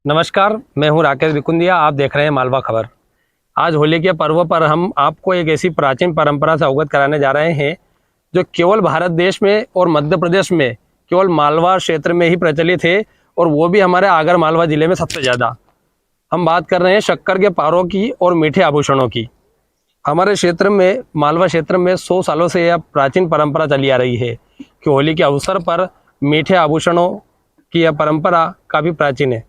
नमस्कार, मैं हूं राकेश बिकुंदिया। आप देख रहे हैं मालवा खबर। आज होली के पर्व पर हम आपको एक ऐसी प्राचीन परंपरा से अवगत कराने जा रहे हैं जो केवल भारत देश में और मध्य प्रदेश में केवल मालवा क्षेत्र में ही प्रचलित है, और वो भी हमारे आगर मालवा जिले में सबसे ज़्यादा। हम बात कर रहे हैं शक्कर के पारों की और मीठे आभूषणों की। हमारे क्षेत्र में, मालवा क्षेत्र में 100 सालों से यह प्राचीन परंपरा चली आ रही है कि होली के अवसर पर मीठे आभूषणों की यह परंपरा काफ़ी प्राचीन है।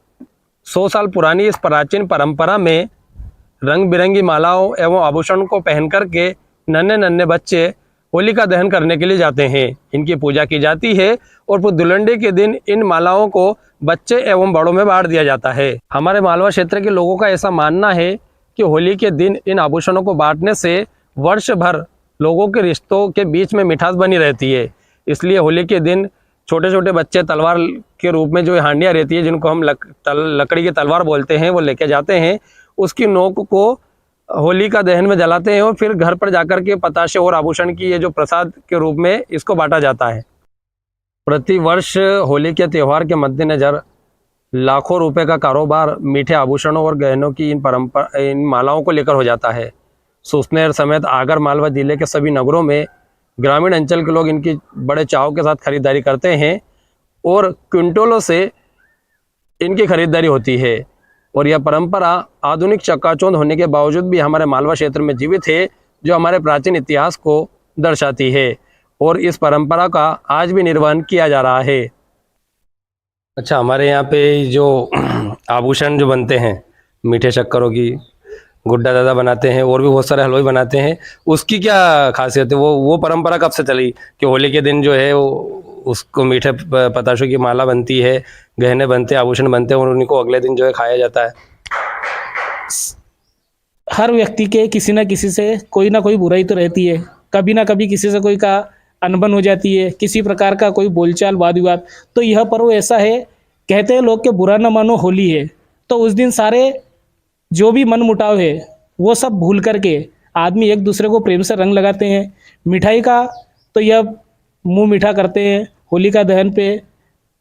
100 साल पुरानी इस प्राचीन परंपरा में रंग बिरंगी मालाओं एवं आभूषण को पहन कर के नन्हे नन्हे बच्चे होलिका दहन करने के लिए जाते हैं। इनकी पूजा की जाती है और धुलंडी के दिन इन मालाओं को बच्चे एवं बड़ों में बांट दिया जाता है। हमारे मालवा क्षेत्र के लोगों का ऐसा मानना है कि होली के दिन इन आभूषणों को बांटने से वर्ष भर लोगों के रिश्तों के बीच में मिठास बनी रहती है। इसलिए होली के दिन छोटे छोटे बच्चे तलवार के रूप में जो हांडियाँ रहती है, जिनको हम लकड़ी की तलवार बोलते हैं, वो लेके जाते हैं। उसकी नोक को होलिका दहन में जलाते हैं और फिर घर पर जाकर के पताशे और आभूषण की ये जो प्रसाद के रूप में इसको बांटा जाता है। प्रति वर्ष होली के त्यौहार के मद्देनज़र लाखों रुपए का कारोबार मीठे आभूषणों और गहनों की इन मालाओं को लेकर हो जाता है। सुसनेर समेत आगर मालवा जिले के सभी नगरों में ग्रामीण अंचल के लोग इनकी बड़े चाव के साथ खरीदारी करते हैं और क्विंटलों से इनकी खरीदारी होती है। और यह परंपरा आधुनिक चकाचौंध होने के बावजूद भी हमारे मालवा क्षेत्र में जीवित है, जो हमारे प्राचीन इतिहास को दर्शाती है, और इस परंपरा का आज भी निर्वहन किया जा रहा है। अच्छा, हमारे यहाँ पे जो आभूषण जो बनते हैं मीठे शक्करों की, गुड्डा दादा बनाते हैं और भी बहुत सारे हलवाई बनाते हैं, उसकी क्या खासियत है? वो परंपरा कब से चली कि होली के दिन जो है वो उसको मीठे पताशों की माला बनती है, गहने बनते हैं, आभूषण बनते हैं और उन्हीं को अगले दिन जो है खाया जाता है? हर व्यक्ति के किसी न किसी से कोई ना कोई बुराई तो रहती है। कभी ना कभी किसी से कोई का अनबन हो जाती है, किसी प्रकार का कोई बोलचाल वाद विवाद। तो यह पर्व ऐसा है, कहते हैं लोग के बुरा न मानो होली है। तो उस दिन सारे जो भी मन मुटाव है वो सब भूल करके आदमी एक दूसरे को प्रेम से रंग लगाते हैं। मिठाई का तो यह मुंह मीठा करते हैं। होलिका दहन पे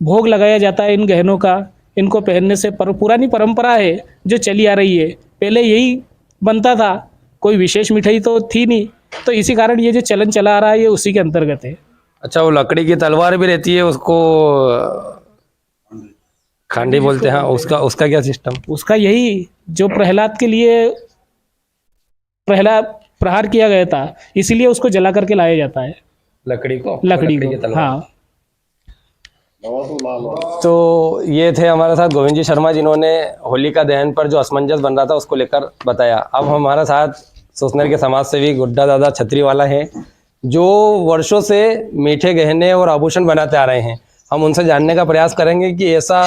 भोग लगाया जाता है इन गहनों का। इनको पहनने से पुरानी परंपरा है जो चली आ रही है। पहले यही बनता था, कोई विशेष मिठाई तो थी नहीं, तो इसी कारण ये जो चलन चला आ रहा है ये उसी के अंतर्गत है। अच्छा, वो लकड़ी की तलवार भी रहती है, उसको खांडी बोलते हैं। हाँ, उसका क्या सिस्टम? उसका यही जो प्रहलाद के लिए पहला प्रहार किया गया था, इसीलिए उसको जला करके लाया जाता है, लकड़ी को। हाँ। तो ये थे हमारे साथ गोविंद जी शर्मा, जिन्होंने होलिका दहन पर जो असमंजस बन रहा था उसको लेकर बताया। अब हमारे साथ सुसनेर के समाज सेवी गुड्डा दादा छतरी वाला है, जो वर्षों से मीठे गहने और आभूषण बनाते आ रहे हैं। हम उनसे जानने का प्रयास करेंगे कि ऐसा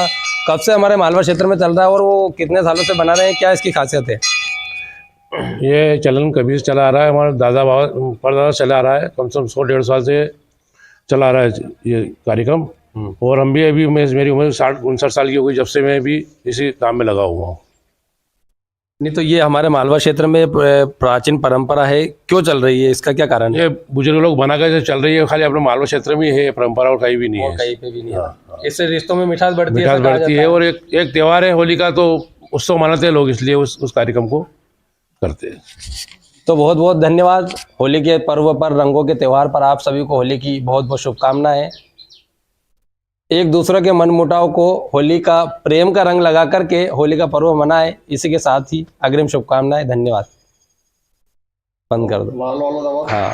कब से हमारे मालवा क्षेत्र में चल रहा है और वो कितने सालों से बना रहे हैं, क्या इसकी खासियत है? ये चलन कभी से चला आ रहा है, हमारे दादा बाबा परदादा चला आ रहा है। कम से कम 100-150 साल से चला आ रहा है ये कार्यक्रम। और हम भी अभी मेरी उम्र 60-59 साल की हो गई जब से मैं भी इसी काम में लगा हुआ हूँ। नहीं, तो ये हमारे मालवा क्षेत्र में प्राचीन परंपरा है, क्यों चल रही है, इसका क्या कारण है? ये बुजुर्ग लोग बना कर चल रही है, खाली अपने मालवा क्षेत्र में है परंपरा, और कहीं भी नहीं है। कहीं पे भी नहीं है। इससे रिश्तों में मिठास बढ़ती है। और एक त्यौहार है होली का, तो उत्सव मनाते हैं लोग, इसलिए उस कार्यक्रम को करते हैं। तो बहुत बहुत धन्यवाद। होली के पर्व पर, रंगों के त्यौहार पर आप सभी को होली की बहुत बहुत शुभकामनाएं। एक दूसरे के मन मुटाव को होली का प्रेम का रंग लगा करके होली का पर्व मनाएं। इसी के साथ ही अग्रिम शुभकामनाएं। धन्यवाद। बंद कर दो। हाँ।